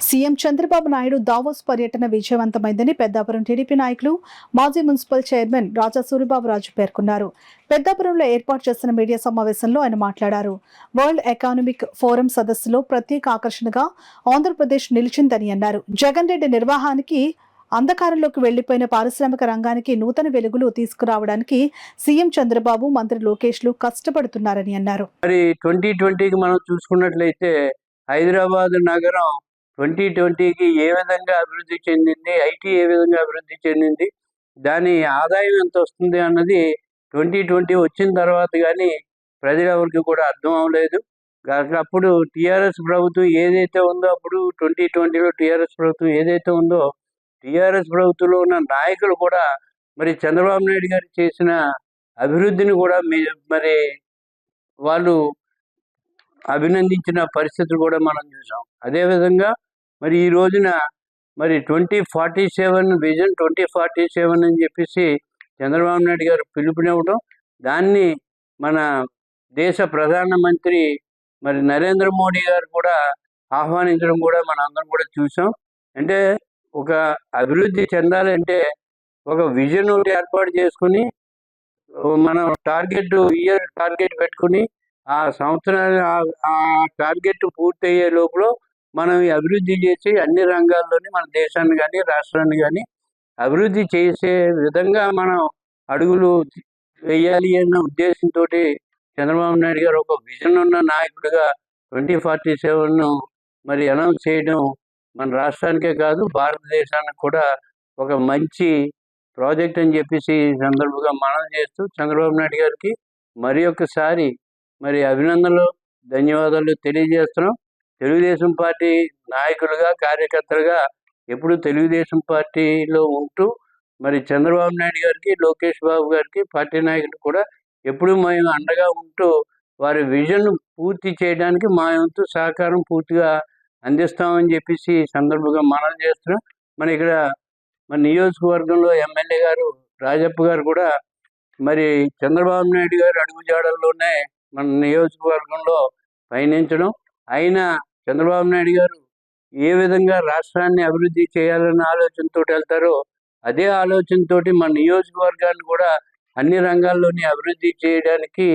CM Chandrababu Naidu Davos పర్యటన విజయవంతమైందని Peddapuram TDP నాయకులు మాజీ మున్సిపల్ చైర్మన్ రాజా సూరిబాబురాజు పేర్కొన్నారు. పెద్దాపురంలో ఏర్పాటు చేసిన మీడియా సమావేశంలో ఆయన మాట్లాడారు. వరల్డ్ ఎకనామిక్ ఫోరం సదస్సులో ప్రత్యేక ఆకర్షణగా ఆంధ్రప్రదేశ్ నిలిచిందని అన్నారు. జగన్ రెడ్డి నిర్వాహానికి అంధకారంలోకి వెళ్లిపోయిన పారిశ్రామిక రంగానికి నూతన వెలుగులు తీసుకురావడానికి సీఎం చంద్రబాబు, మంత్రి లోకేష్లు కష్టపడుతున్నారని అన్నారు. మరి 2020కి మనం చూసుకున్నట్లయితే హైదరాబాద్ నగరం 2020కి ఏ విధంగా అభివృద్ధి చెందింది, ఐటీ ఏ విధంగా అభివృద్ధి చెందింది, దాని ఆదాయం ఎంత వస్తుంది అన్నది 2020 వచ్చిన తర్వాత కానీ ప్రజలెవరికి కూడా అర్థం అవ్వలేదు. అప్పుడు టీఆర్ఎస్ ప్రభుత్వం ఏదైతే ఉందో, అప్పుడు 2020లో టీఆర్ఎస్ ప్రభుత్వం ఏదైతే ఉందో, టీఆర్ఎస్ ప్రభుత్వంలో ఉన్న నాయకులు కూడా మరి చంద్రబాబు నాయుడు గారు చేసిన అభివృద్ధిని కూడా మరి వాళ్ళు అభినందించిన పరిస్థితులు కూడా మనం చూసాం. అదేవిధంగా మరి ఈ రోజున మరి 2047 విజన్ 2047 అని చెప్పేసి చంద్రబాబు నాయుడు గారు పిలుపునివ్వడం, దాన్ని మన దేశ ప్రధానమంత్రి మరి నరేంద్ర మోడీ గారు కూడా ఆహ్వానించడం కూడా మనం అందరం కూడా చూసాం. అంటే ఒక అభివృద్ధి చెందాలంటే ఒక విజన్ ఒకటి ఏర్పాటు చేసుకుని మనం ఇయర్ టార్గెట్ పెట్టుకుని ఆ సంవత్సరాలు ఆ టార్గెట్ పూర్తయ్యే లోపల మనం అభివృద్ధి చేసి అన్ని రంగాల్లోని మన దేశాన్ని కానీ రాష్ట్రాన్ని కానీ అభివృద్ధి చేసే విధంగా మనం అడుగులు వేయాలి అన్న ఉద్దేశంతో చంద్రబాబు నాయుడు గారు ఒక విజన్ ఉన్న నాయకుడిగా 2047ను మరి అనౌన్స్ చేయడం మన రాష్ట్రానికే కాదు భారతదేశానికి కూడా ఒక మంచి ప్రాజెక్ట్ అని చెప్పేసి ఈ సందర్భంగా మనం చేస్తూ చంద్రబాబు నాయుడు గారికి మరి ఒకసారి మరి అభినందనలు, ధన్యవాదాలు తెలియజేస్తున్నాం. తెలుగుదేశం పార్టీ నాయకులుగా, కార్యకర్తలుగా ఎప్పుడు తెలుగుదేశం పార్టీలో ఉంటూ మరి చంద్రబాబు నాయుడు గారికి, లోకేష్ బాబు గారికి, పార్టీ నాయకులు కూడా ఎప్పుడు మేము అండగా ఉంటూ వారి విజన్ పూర్తి చేయడానికి మా వంతు సహకారం పూర్తిగా అందిస్తామని చెప్పేసి ఈ సందర్భంగా మనం చేస్తున్నాం. మన ఇక్కడ మన నియోజకవర్గంలో ఎమ్మెల్యే గారు రాజప్ప గారు కూడా మరి చంద్రబాబు నాయుడు గారు అడుగుజాడల్లోనే మన నియోజకవర్గంలో పయనించడం, అయినా చంద్రబాబు నాయుడు గారు ఏ విధంగా రాష్ట్రాన్ని అభివృద్ధి చేయాలన్న ఆలోచనతో వెళ్తారో అదే ఆలోచనతోటి మన నియోజకవర్గాన్ని కూడా అన్ని రంగాల్లోని అభివృద్ధి చేయడానికి